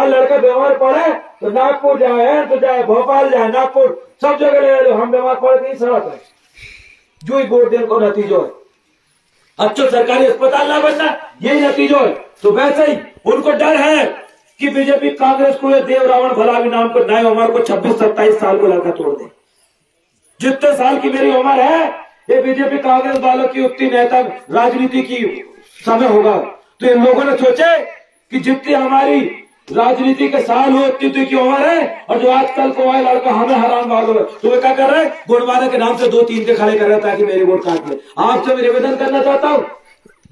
हमारा लड़का बीमार पड़े तो नागपुर जाए, तो जाए भोपाल जाए, नागपुर सब जगह ले लो। हम बीमार पड़े नहीं सड़क है जो ही वोट देने को नतीजो है। अच्छा सरकारी अस्पताल ना बनना, यही नतीजो है। तो वैसे ही उनको डर है कि बीजेपी कांग्रेस को देव रावण भलावी नाम को नए उम्र को 26-27 साल को लड़का तोड़ दे। जितने साल की मेरी उम्र है, ये बीजेपी कांग्रेस वालों की उतनी नेता राजनीति की समय होगा। तो इन लोगों ने सोचे कि जितनी हमारी राजनीति के साल हो उतनी की उम्र है, और जो आजकल को आए लड़का हमें हराम वालों है, तो वे क्या कर रहे हैं, गुणवाना के नाम से 2-3 के खड़े कर रहे हैं ताकि मेरे वोट काट ले। आपसे मैं निवेदन करना चाहता हूँ,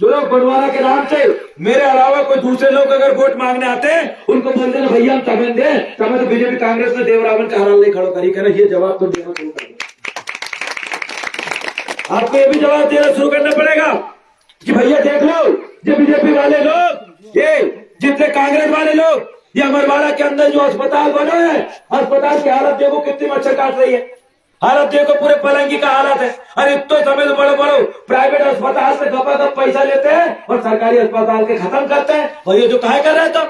जो लोग गुणवाना के नाम से मेरे अलावा कोई दूसरे लोग अगर वोट मांगने आते हैं, उनको बोल देना भैया हम तमें दे, तमें तो बीजेपी कांग्रेस ने देव रावण का हराम नहीं खड़ो करी कहना, ये जवाब तो देना शुरू कर। आपको ये भी जवाब देना शुरू करना पड़ेगा कि भैया देख लो, ये बीजेपी वाले लोग, ये जितने कांग्रेस वाले लोग, ये अमरवाड़ा के अंदर जो अस्पताल बने हैं, अस्पताल की हालत देखो कितनी मच्छर काट रही है, हालत देखो पूरे पलंगी का हालत है। अरे तो समय तो बड़े बड़े प्राइवेट अस्पताल से गपागप पैसा लेते हैं और सरकारी अस्पताल के खत्म करते हैं। और ये जो कहा कर रहे हैं, तो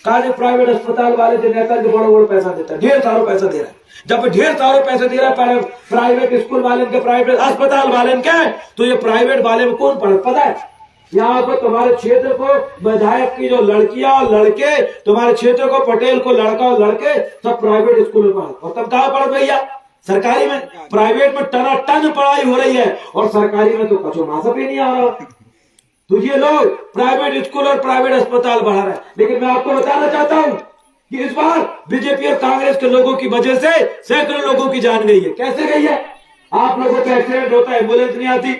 कहा प्राइवेट अस्पताल वाले जो नेता जो बड़े बड़े पैसा देता है, ढेर सारा पैसा दे रहा है। जब ढेर सारे पैसे दे रहा है प्राइवेट स्कूल वाले के, प्राइवेट अस्पताल वाले के, तो ये प्राइवेट वाले में कौन पता है? यहाँ पर तुम्हारे क्षेत्र को विधायक की जो लड़कियां और लड़के, तुम्हारे क्षेत्र को पटेल को लड़का और लड़के सब प्राइवेट स्कूल में पढ़े, और तब कहा पढ़ भैया सरकारी में। प्राइवेट में टन पढ़ाई हो रही है और सरकारी में तो कचो मासा भी नहीं आ रहा। तो ये लोग प्राइवेट स्कूल और प्राइवेट अस्पताल बढ़ा रहे हैं। लेकिन मैं आपको बताना चाहता हूं कि इस बार बीजेपी और कांग्रेस के लोगों की वजह से सैकड़ों लोगों की जान गई है। कैसे गई है? आप लोगों का एक्सीडेंट होता है, एम्बुलेंस नहीं आती,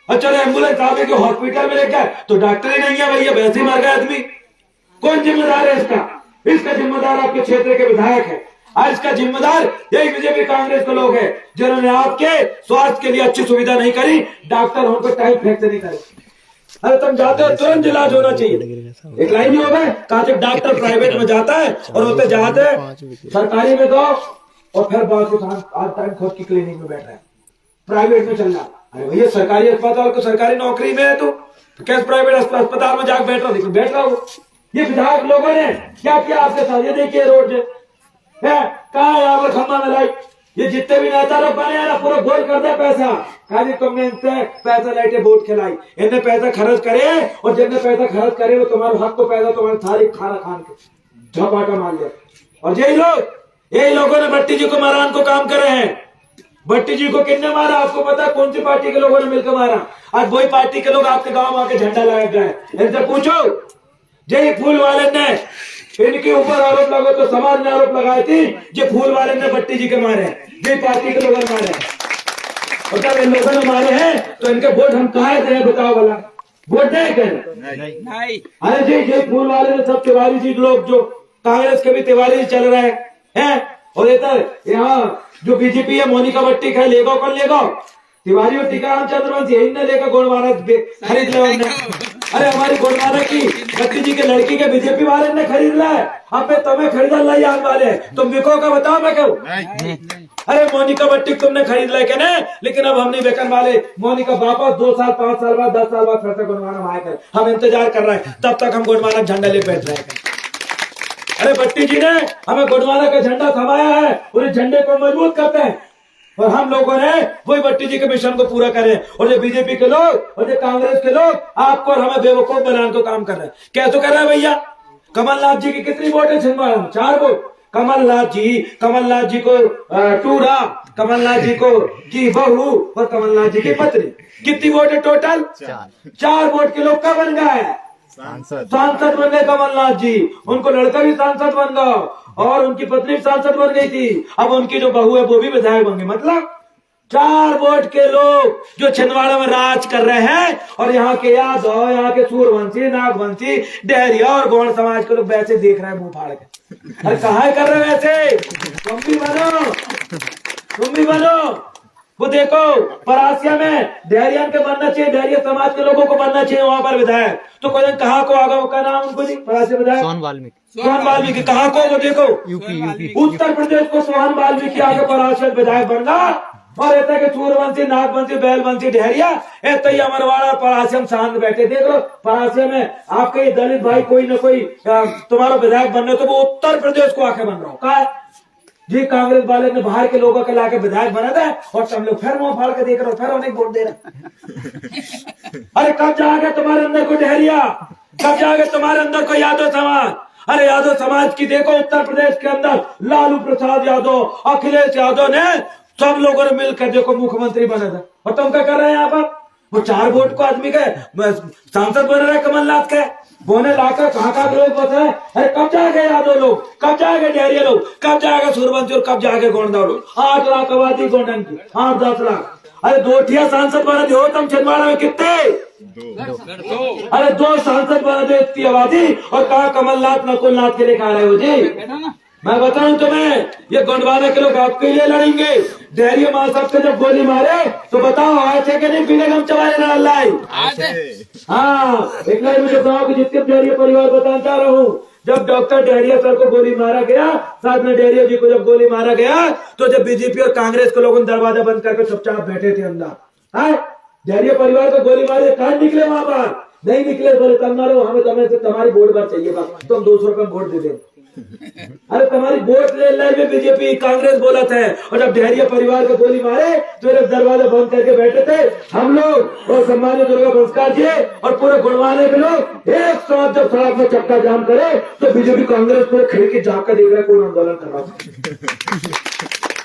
अच्छा एम्बुलेंस आवे के हॉस्पिटल में लेकर तो डॉक्टर ही नहीं है भैया, वैसे ही मर गया आदमी। कौन जिम्मेदार है इसका? इसका जिम्मेदार आपके क्षेत्र के विधायक है। आज इसका जिम्मेदार यही बीजेपी कांग्रेस के लोग हैं, जिन्होंने आपके स्वास्थ्य के लिए अच्छी सुविधा नहीं करी, डॉक्टर उनको टाइम फ्रैक्चर नहीं करे। अरे तुम जाते हो तुरंत इलाज होना चाहिए, एक लाइन नहीं होगा। कहा जब डॉक्टर प्राइवेट में जाता है और होते जाते सरकारी में दो, और फिर आज टाइम खुद की क्लिनिक में बैठ रहा है, प्राइवेट में चल रहा। अरे भैया सरकारी अस्पताल को सरकारी नौकरी में है, तो कैसे प्राइवेट अस्पताल में जाकर बैठ रहा? लेकिन बैठ रहा हूँ। ये विधायक लोगों ने क्या किया आपके साथ? ये देखिए रोड है कहा है यहाँ पर खंबा में लाइट, ये जितने भी नेता लोग बने हैं ना पूरा गोल कर दे पैसा। खाली तुमने इनसे पैसा लाइटे वोट खिलाई, इनने पैसा खर्च करे, और जिनने पैसा खर्च करे वो तुम्हारे हक को पैसा तुम्हारे थाली खाना खान के झपाटा मार लिया। और यही लोगों ने भट्टी जी को मारान को काम करे हैं। भट्टी जी को किसने मारा आपको पता? कौन सी पार्टी के लोगों ने मिलकर मारा? आज वही पार्टी के लोग आपके गांव में आके झंडा लगा गए। इनसे पूछो, जय फूल वाले ने इनके ऊपर आरोप लगा तो समाज ने आरोप लगाए थे, ये फूल वाले ने भट्टी जी के मारे, ये पार्टी के लोगों ने मारे। और जब इन लोगों ने मारे हैं तो इनके वोट हम कहाँ से बताओ वाला? वोट नहीं। अरे जी फूल वाले ने सब तिवारी जी लोग, जो कांग्रेस के भी तिवारी जी चल रहे हैं, और इधर यहाँ जो बीजेपी है मोनिका भट्टी का लेगा, कौन लेगा? तिवारी और टीकाराम चंद्रवंशी इनने लेकर गोलवाना खरीद लिया। अरे हमारी गोलवाना की भट्टी जी के लड़की के बीजेपी वाले ने खरीद लिया है, हम पे तुम्हें खरीदा लाइन वाले, तुम बिको का बताओ मैं कहूँ? अरे मोनिका भट्टी तुमने खरीद लिया क्या? नहीं, लेकिन अब हम नहीं बेचने वाले। मोनिका वापस 2 साल 5 साल बाद 10 साल बाद फिर से गोलवाना आएगा, हम इंतजार कर रहे हैं, तब तक हम गोलवाना झंडा ले बैठ रहे हैं। अरे भट्टी जी ने हमें गोलवाना का झंडा थमाया है और इस झंडे को मजबूत करते हैं, और हम लोगों ने वही भट्टी जी के मिशन को पूरा करें। और ये बीजेपी के लोग और ये कांग्रेस के लोग आपको और हमें बेवकूफ बनाने को काम कर रहे हैं। कैसे कर रहे हैं भैया? कमलनाथ जी की कितनी वोट है छिंदवाड़ा में? 4 वोट। कमलनाथ जी को टूरा, कमलनाथ जी को की बहू और कमलनाथ जी की पत्नी, कितनी वोट है टोटल? 4 वोट के लोग कब बन गए? सांसद बन गए कमलनाथ जी। उनको लड़का भी सांसद बन गया और उनकी पत्नी भी सांसद बन गई थी, अब उनकी जो बहू है वो भी विधायक बन गई। मतलब 4 वोट के लोग जो छिंदवाड़ा में राज कर रहे हैं, और यहाँ के यादव, यहाँ के सूरवंशी, नागवंशी, डेहरिया और गौड़ समाज के लोग वैसे देख रहे हैं मुंह फाड़ के। अरे कहा कर रहे हैं वैसे? तुम भी बनो। वो देखो परासिया में डेहरियन के बनना चाहिए, डेहरिया समाज के लोगों को बनना चाहिए वहां पर विधायक। तो कोई कहाँ को आगा का नाम उनको जी? परासिया विधायक सोहन वाल्मीकि। कहाँ को? वो देखो यूपी उत्तर प्रदेश को सोहन वाल्मीकि आगे परासिया विधायक बन गया, और ऐसा कि सूरवंशी, नागवंशी, बैलवंशी, ढहरिया ऐसा ही अमरवाड़ा परासे हम सामने बैठे। देख लो परासे में आपके दलित भाई कोई न कोई तुम्हारा विधायक बनने, तो वो उत्तर प्रदेश को आके बन रहा हो का जी। कांग्रेस वाले ने बाहर के लोगों के लाके विधायक बना था और तुम लोग फिर मुंह फाड़ के देख रहे हो, फिर उन्हें वोट दे रहे। अरे कब जाएगा तुम्हारे अंदर को ढहरिया, कब जाएगा तुम्हारे अंदर को यादव समाज? अरे यादव समाज की देखो उत्तर प्रदेश के अंदर लालू प्रसाद यादव, अखिलेश यादव ने सब लोगों ने मिलकर देखो मुख्यमंत्री बना था। और तुम क्या कर रहे हैं यहाँ पर? वो 4 वोट को आदमी के सांसद बन रहे कमलनाथ के बोने लाकर कहाँ लोग बस रहे। अरे कब जाएगा यादव लोग, कब जाएगा डेरिया लोग, कब जाएगा सूरवंशी और कब जाएगा गोंडा लोग? 8 लाख आबादी गोंडन की, 8-10 लाख। अरे 2 सांसद बना दो तुम छिंदवाड़ा में, कितने? 2। अरे 2 सांसद बना दो इतनी आबादी, और कहा कमलनाथ नकुलनाथ के लिए खा रहे हो जी। मैं बताऊं तुम्हें, ये गोंडवाना के लोग आपके लिए लड़ेंगे। डेरिया मां साहब के जब गोली मारे तो बताओ आए थे कि नहीं पीले गम चबाए ना लाई? हाँ, एक लाइन मुझे बताओ कि जिसके डेरिया परिवार बताना चाह रहा हूँ। जब डॉक्टर डेरिया सर को गोली मारा गया, साथ में डेरिया जी को जब गोली मारा गया, तो जब बीजेपी और कांग्रेस के लोगों ने दरवाजा बंद करके चुपचाप बैठे थे अंदर। हाँ, डेरिया परिवार को गोली मारे, कहाँ निकले वहां पर? नहीं निकले, बोले कम मारो, हमें तुम्हारी वोट बात चाहिए, बस तुम 200 रुपए वोट दे दे। अरे तुम्हारी वोट ले में बीजेपी कांग्रेस बोला था, और जब डेरिया परिवार को गोली मारे तो दरवाजा बंद करके बैठे थे हम लोग और सम्मानित दुर्गा पुरस्कार जी और पूरे गुणवाने के लोग एक साथ जब सड़क में चक्का जाम करे तो बीजेपी कांग्रेस पूरे खिड़की झाँक देख रहे कौन आंदोलन कर रहा।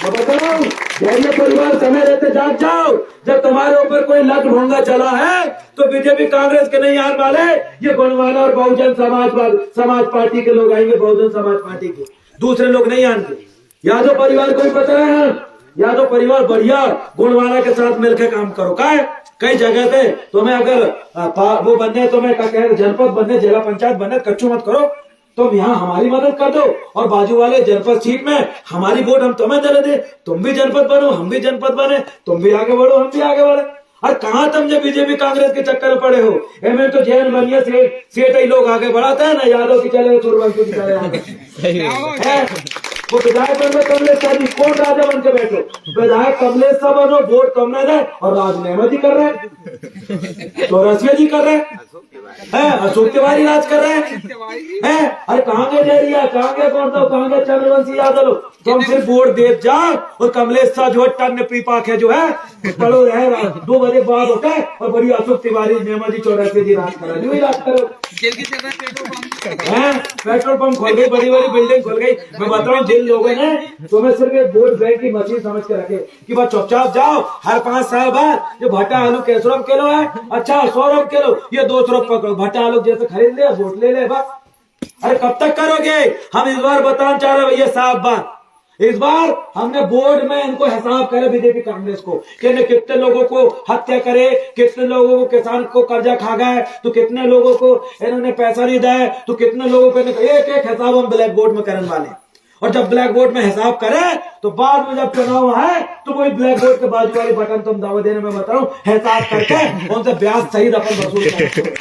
मैं बताऊं, डेरिया परिवार समय रहते जाग जाओ। जब तुम्हारे ऊपर कोई लट भोंगा चला है तो बीजेपी कांग्रेस के नहीं आने वाले, ये गोंडवाना और बहुजन समाज पार्टी के लोग आएंगे, बहुजन समाज पार्टी के, दूसरे लोग नहीं आएंगे। यादव परिवार को भी पता है, यादव परिवार बढ़िया गोंडवाना के साथ मिलकर काम करो। का कई जगह पे तुम्हें अगर वो बनने, तुम्हें क्या कहे जनपद बनने, जिला पंचायत बनने, कच्चू मत करो, तुम यहाँ हमारी मदद कर दो और बाजू वाले जनपद सीट में हमारी वोट हम तुम्हें दे दे, तुम भी जनपद बनो, हम भी जनपद बने, तुम भी आगे बढ़ो, हम भी आगे बढ़े। और कहाँ तुम जब बीजेपी कांग्रेस के चक्कर में पड़े हो? एम तो जैन बनिया सेठ ही लोग आगे बढ़ाते हैं ना, यादव की चले, सूरवंशी की चले। वो विधायक बन में कमलेश शादी कौन राजा बन के बैठो? विधायक कमलेश साहब बनो, वोट तुमने दे, और राज नेहमत जी कर रहे हैं, चौरसिया जी कर रहे हैं, अशोक तिवारी राज कर रहे हैं। अरे कहाँ गए डेरिया, कहाँ गए कौन था, कहाँ गए चंद्रवंशी यादव? तुम सिर्फ वोट दे जाओ और कमलेश साहब जो है टन पीपा के जो है पड़ो रहे 2 बजे बाद होता है, और बड़ी अशोक तिवारी, नेहमत जी, चौरसिया जी राज करा, जो ही राज करो। पेट्रोल पंप खोल गई, बड़ी बड़ी बिल्डिंग खोल गई। मैं बता रहा हूँ जिन लोगों ने तुम्हें सिर्फ एक वोट बैंक की मशीन समझ के रखे कि बस चुपचाप जाओ, हर 5 साल बाद जो भट्टा आलू कैसे रुपए किलो है, अच्छा 100 रुपए किलो, ये 200 रुपए पकड़ो, भट्टा आलू जैसे खरीद ले, वोट ले ले बस। अरे कब तक करोगे? हम इस बार बताना चाह रहे भैया साहब बात, इस बार हमने बोर्ड में इनको हिसाब करे बीजेपी कांग्रेस को कि कितने लोगों को हत्या करे, कितने लोगों को किसान को कर्जा खा गए, तो कितने लोगों को इन्होंने पैसा नहीं दिया, तो कितने लोगों को एक हिसाब हम ब्लैक बोर्ड में करने वाले। और जब ब्लैक बोर्ड में हिसाब करे तो बाद में जब चुनाव है तो वही ब्लैक बोर्ड के बाजू वाली बटन तुम दावा देने में बता रहा हूँ हिसाब करके उनसे ब्याज सही रकम वसूल करें।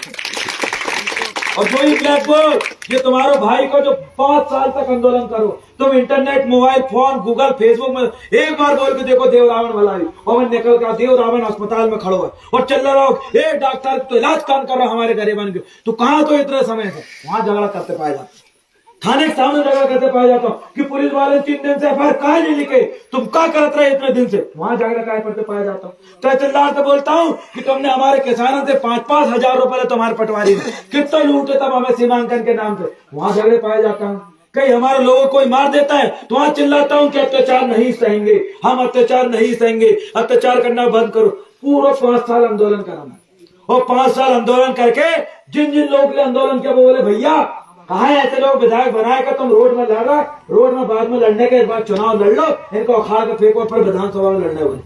और वही ब्लैक बोर्ड ये तुम्हारे भाई को जो 5 साल तक आंदोलन करो, तुम internet, mobile phone, Google, Facebook में एक बार बोल के देखो देव रावण वाला और निकल कर देव रावण अस्पताल में खड़ो है और चल रहा हो, एक डॉक्टर तो इलाज काम कर रहा हमारे गरीबन के, तो कहाँ तो इतने समय से वहां झगड़ा करते पाए जाते, थाने के सामने झगड़ा करते पाया जाता हूँ कि पुलिस वाले 3 दिन से एफआईआर काहे नहीं लिखे, तुम क्या करते रहे इतने दिन से, वहां झगड़ा काहे करते पाया जाता हूँ। तहसीलदार से बोलता हूँ कि तुमने हमारे किसानों से 5-5 हजार रुपए तुम्हारे पटवारी में कितना लूटे तब हमें सीमांकन के नाम से, वहां झगड़े पाया जाता हूँ। कहीं हमारे लोगों को मार देता है तो वहां चिल्लाता हूँ कि अत्याचार नहीं सहेंगे, हम अत्याचार नहीं सहेंगे, अत्याचार करना बंद करो। पूरा 5 साल आंदोलन करा और 5 साल आंदोलन करके जिन जिन लोगों के आंदोलन किया वो बोले भैया कहा ऐसे लोग विधायक बनाए का तुम रोड में लड़ रहा, रोड में बाद में लड़ने के बाद चुनाव लड़ लो, इनको अखाड़ के फेंको पर विधानसभा में लड़ने हुए।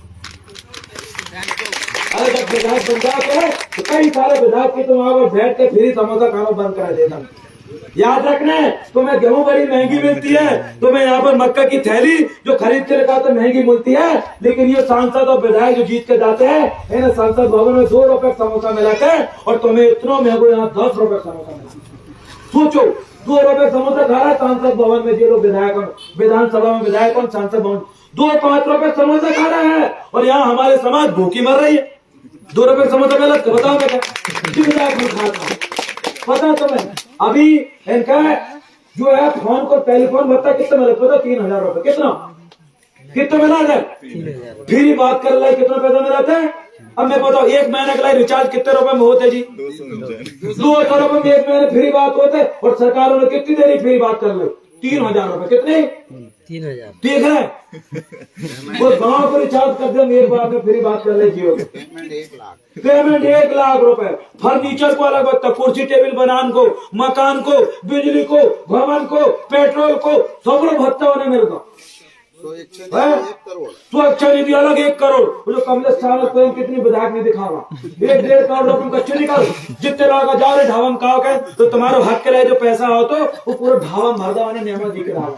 अरे जब विधायक बन जाओगे तो कई सारे विधायक की तुम वहां पर बैठ के फ्री समोसा खाना बंद करा देना। याद रखना तुम्हें गेहूं बड़ी महंगी मिलती है, तुम्हें यहाँ पर मक्का की थैली जो खरीद के रखा तो महंगी मिलती है, लेकिन ये सांसद और विधायक जो जीत के जाते हैं इन्हें संसद भवन में 2 रुपए समोसा मिलाते हैं और तुम्हें इतना महंगो यहाँ 10 रुपए समोसा मिलता है। सोचो ₹2 समोसा खा रहा है सांसद भवन में, जो लोग विधायक, विधानसभा में विधायक और सांसद भवन, 2-5 रुपए समोसा खा रहा है, और यहाँ हमारे समाज भूखी मर रही है। ₹2 समोसा गलत, बताओ बेटा, विधायक में खाता पता तुम्हें? अभी इनका जो है फोन को टेलीफोन भत्ता कितना मिला पता? 3000 रुपए। कितना मिला है? फ्री बात कर रहा है, कितना पैसा मिला था? अब मैं बताओ, एक महीने का रिचार्ज कितने रुपए में होते जी? 200 रुपए में एक महीने फ्री बात होते, और सरकारों ने कितनी देरी फ्री बात कर लो? 3000 रुपए। कितने? 3000। ठीक है, वो गाँव को रिचार्ज कर दे, एक बार में फ्री बात कर ले जियो। पेमेंट 1 लाख रुपए। फर्नीचर को अलग बता, कुर्सी टेबल बनाने को, मकान को, बिजली को, भवन को, पेट्रोल को, सब लोग भत्ता होने मेरे को। सुरक्षा निधि अलग 1 करोड़। जो कमलेश साहब को कितनी विधायक नहीं दिखावा, 1-1.5 करोड़ रुपए कच्चे निकाल, जितने लोग जा रहे ढाबा में कहा के तो तुम्हारे हक के लिए जो पैसा हो तो वो पूरा ढाबा मरदा ने नेमा जी के ढाबा।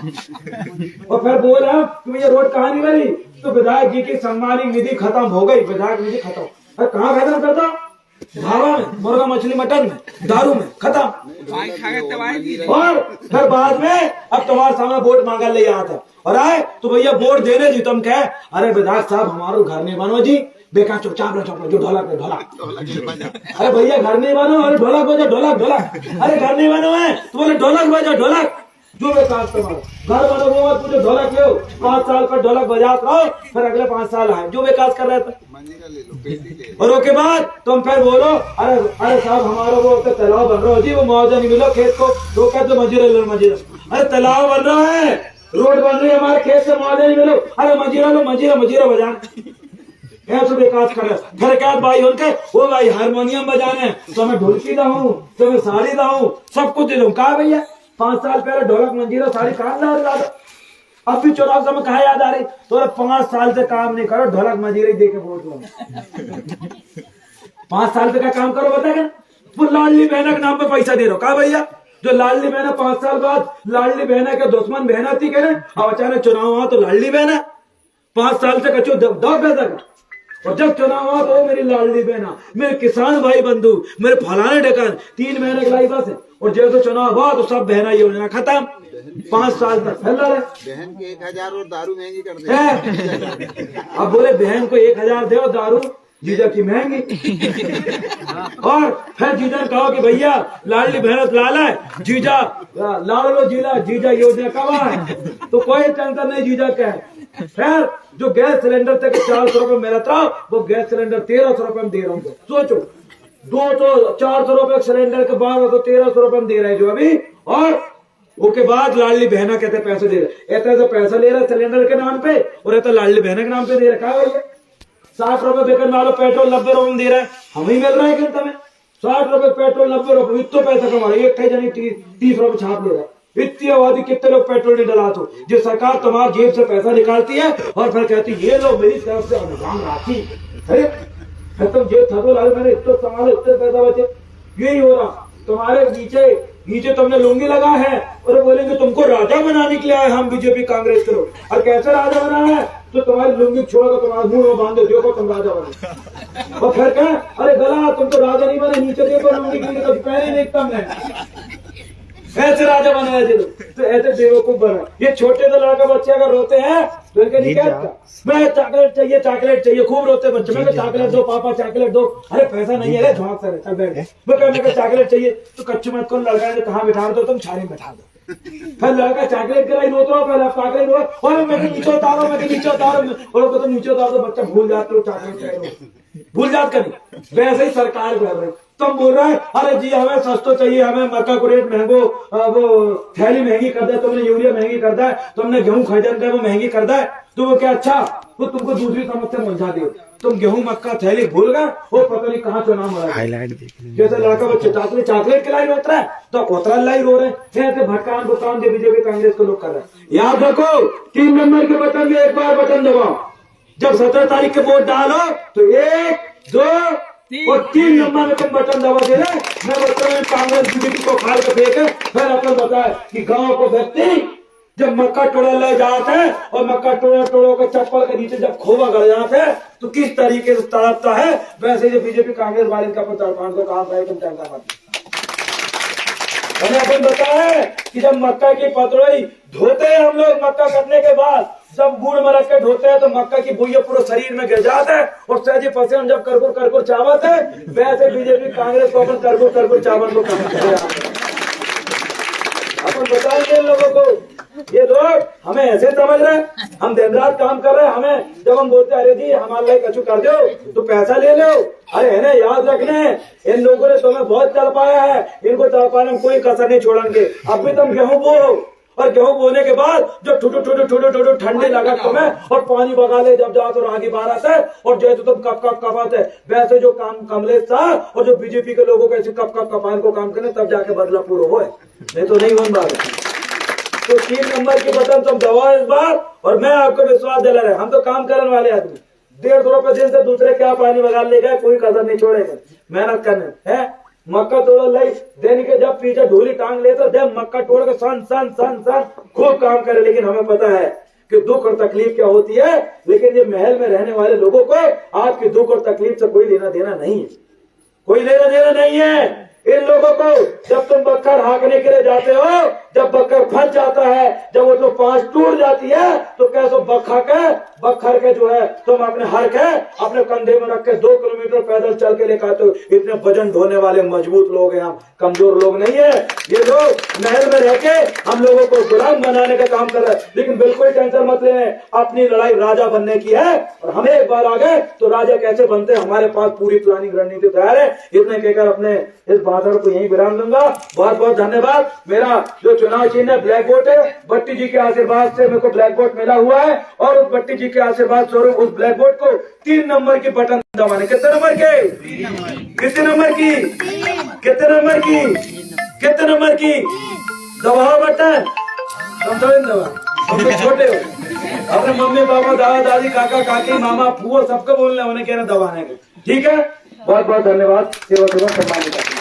और फिर बोल रहा कि ये रोड कहाँ नहीं बनी, तो विधायक जी की सम्मानित निधि खत्म हो गई, विधायक निधि खत्म। कहाँ खत्म करता? ढाबा में, मुर्गा मछली मटन में, दारू में खत्म। और फिर बाद में अब तुम्हारे सामने वोट मांगा ले आया था, और आए तो भैया वोट देने जी, तुम कहे अरे विधायक साहब हमारा घर नहीं बनो जी, बेकार चुपचाप रहो, जो ढोलक है ढोलक। अरे भैया घर नहीं बनो, अरे ढोलक बजा, ढोलक। अरे घर नहीं बनो है तो बोले ढोलक बजा, ढोलक। जो विकास तुम्हारा घर बनो वो मत पूछो, ढोलक लो, 5 साल पर ढोलक बजात रहो, फिर अगले 5 साल आए जो विकास कर रहे थे। और उसके बाद तुम फिर बोलो अरे साहब हमारा वो तालाब बन रहा है जी, वो मुआवजा नहीं मिला खेत को, तो कहते मजीरा। अरे तालाब बन रहा है, रोड बन रही है, हमारे खेत से मुआवजा नहीं मिलो, अरे मजीरा लो, मजीरा बजान। ऐसे विकास कर रहे। फिर क्या भाई उनके वो भाई हारमोनियम बजाने, तो मैं ढोलकी दा हूँ, तो मैं साड़ी दा हूँ, सब कुछ दे दूँ। कहा भैया 5 साल पहले ढोलक मंजीरा साड़ी कहाँ ला दो, अब भी चुनाव समय कहा याद आ रही? तो 5 साल से काम नहीं करो, ढोलक मंजीरा दे के वोट लो। 5 साल से क्या काम करो बताएगा? वो लाडली बहना के नाम पे पैसा दे रहे हो। कहा भैया जो लाडली बहना 5 साल बाद लाडली बहना के दुश्मन बहना थी कह रहे, अब अचानक चुनाव हुआ तो लाडली बहना 5 साल से कचो दो पैसा का, और जब चुनाव हुआ तो मेरी लाडली बहना, मेरे किसान भाई बंधु, मेरे फलाने ढकान 3 महीने का बस है, और जैसे चुनाव हुआ तो सब बहना योजना खत्म। 5 साल तक फैल रहा है। बहन को 1000 और दारू महंगी कर दे। अब बोले बहन को 1000 दे और दारू जीजा की महंगी। और फिर जीजा ने कहा कि भैया लाडली बहन लाल है, जीजा लाडलो जीजा योजना कब है, तो कोई टेंशन नहीं जीजा का है। फिर जो गैस सिलेंडर तक 400 रुपए मिला था, वो गैस सिलेंडर 1300 रुपए में दे रहा हूँ। सोचो 400 रुपए सिलेंडर के बाद तो 1300 रुपए में दे रहे हैं जो अभी। और उसके बाद लाडली बहना कहते पैसे दे रहे, ऐसा पैसा ले रहा है सिलेंडर के नाम पे, और ऐसा लाडली बहना के नाम पे दे रखा है। 60 रुपए बेकन वालों पेट्रोल 90 रुपए में दे रहा है, हमें मिल रहा है घंटा में 60 रुपए पेट्रोल 90 रुपए, इतना पैसा कमा रहा है। एक जनी 30 रुपए छाप ले रहा है। इतनी आबादी कितने लोग पेट्रोल नहीं डला, तो जो सरकार तुम्हारी जेब से पैसा निकालती है और फिर कहती है ये लो मेरी तरफ से अनुदान राशि। अरे तुम जेब थको लाल, मैंने इतना संभाला, इतने पैसा बचे। यही हो रहा तुम्हारे नीचे तुमने लुंगी लगा है, और बोलेंगे तुमको राजा बनाने के लिए आए हम बीजेपी कांग्रेस के लोग। और कैसे राजा बना है, तो तुम्हारी लुंगी छोड़कर तुम्हारे मुंह में बांध दो, देखो तुम राजा बने। और फिर क्या, अरे गला तुम तो राजा नहीं बने, नीचे देखो लुंगी की तो पहले नहीं कम है, ऐसे राजा बनाया जी। तो ऐसे बेवकूफ बना। ये छोटे से लड़का बच्चे अगर रोते हैं तो इनके नहीं कहता मैं चॉकलेट चाहिए, खूब रोते बच्चे, मैं चॉकलेट दो पापा, चॉकलेट दो। अरे पैसा नहीं है, झोंक सर चल बैठ, मैं चॉकलेट चाहिए, तो कच्चे मत को लड़का ने कहाँ बिठा दो, तुम छाने में बैठा दो। फिर लड़का चॉकलेट के लिए रोता हो, पहले चॉकलेट रो, और मैं नीचे उतारो, और तो नीचे उतारो, तो बच्चा भूल जाते हो चॉकलेट, भूल जात करें। वैसे ही सरकार कर रही, तुम बोल रहे हैं अरे जी हमें सस्ता चाहिए, हमें मक्का को रेट महंगो, वो थैली महंगी कर दे, तुमने यूरिया महंगी कर दे, तुमने गेहूं खरीदन का वो महंगी कर दे, तो वो क्या अच्छा वो तुमको दूसरी समस्या मुलझा दी। तुम गेहूं मक्का थैली भूल गए, वो पता नहीं कहाँ चुनाव हो रहा है। जैसे लड़का बच्चे चॉकलेट के लाइन उतरा है तो उतरा लाइन रो रहे हैं, ऐसे भटकान भुटकान दे बीजेपी कांग्रेस को लोग कर रहे हैं। याद रखो 3 नंबर के बटन में एक बार बटन दबाओ, जब 17 तारीख के वोट डालो तो 1, 2 और 3 नंबर में तुम बटन दबा दे रहे। मैं बता रहा हूँ कांग्रेस बीजेपी को खाल कर फेंके। फिर अपन बताए कि गांव को व्यक्ति जब मक्का टोड़ा ले जाते हैं और मक्का टोड़ों के चप्पल के नीचे जब खोवा गड़ जाते हैं तो किस तरीके से तड़पता है, वैसे जो बीजेपी कांग्रेस वाले का प्रचार को काम करे तुम क्या हमें अपन बताया है कि जब मक्का की पतोई धोते हैं हम लोग, मक्का कटने के बाद जब गुड़ में रख के धोते हैं तो मक्का की बुइया पूरे शरीर में गिर जाता है और सहजी पसीना जब करकुर करकुर चावत है, वैसे बीजेपी कांग्रेस को अपन करकुर करकुर चावल को कम किया। अपन बताएंगे इन लोगों को, ये लोग हमें ऐसे समझ रहे हैं हम दिन रात काम कर रहे हैं। हमें जब हम बोलते अरे जी हमारे लिए कछु कर दो तो पैसा ले लो, अरे है ना याद रखने इन लोगों ने तुम्हें बहुत तड़पाया है, इनको तड़पाने में कोई कसर नहीं छोड़ेंगे। अब भी तुम गेहूं बो और गेहूं बोने के बाद जो ठुटू ठंडी लगा तुम्हें और पानी बगा ले जब जाओ तो आगे बारह है और जैसे तुम कप कपाते वैसे जो काम कमलेश था और जो बीजेपी के लोगों को ऐसे कप कपान को काम करने तब जाके बदला पूरा हो, नहीं तो नहीं हो बात। तो 3 नंबर की बटन तुम दबाओ इस बार और मैं आपको विश्वास दिला रहा, हम तो काम करने वाले आदमी 150 रुपए दिन से दूसरे क्या पानी बगा ले गए, कोई कदर नहीं छोड़ेगा मेहनत करने है। मक्का तोड़ लाई दिन के जब पीछे ढोली टांग ले तो जब मक्का तोड़ के सन सन सन सन खूब काम करे। लेकिन हमें पता है कि दुख और तकलीफ क्या होती है, लेकिन ये महल में रहने वाले लोगों को आपकी दुख और तकलीफ से कोई लेना देना नहीं है, कोई लेना देना नहीं है। इन लोगों को जब तुम बक्कर हाँकने के लिए जाते हो, जब बक्कर फंस जाता है, जब वो तो पांच टूट जाती है तो कैसे बखर के जो है तुम अपने हर के अपने कंधे में रख के 2 किलोमीटर पैदल चल के लेकर आते हो। इतने वजन ढोने वाले मजबूत लोग हैं हम, कमजोर लोग नहीं है। ये लोग महल में रह के हम लोगों को गुलाम बनाने का काम कर रहे हैं। लेकिन बिल्कुल टेंशन मत लें, अपनी लड़ाई राजा बनने की है और हमें एक बार आ गए तो राजा कैसे बनते, हमारे पास पूरी प्लानिंग रणनीति तैयार है। इतने कहकर अपने इस भाषण को यहीं विराम दूंगा। बहुत बहुत धन्यवाद। मेरा जो चुनाव चिन्ह है ब्लैक बोर्ड है, भट्टी जी के आशीर्वाद से मेरे को ब्लैक बोर्ड मिला हुआ है और उस भट्टी जी के आशीर्वाद स्वरूप उस ब्लैक बोर्ड को 3 नंबर की बटन दबाने। कितने नंबर के? कितने नंबर की? कितने नंबर की? कितने नंबर की? दबाओ बटन। तुम तो दबा, तुम तो छोटे हो, अपने मम्मी पापा दादा दादी काका काकी मामा फूफा सबको बोलना उन्हें कहना दबाने को, ठीक है। बहुत बहुत धन्यवाद। सेवा सम्मानित।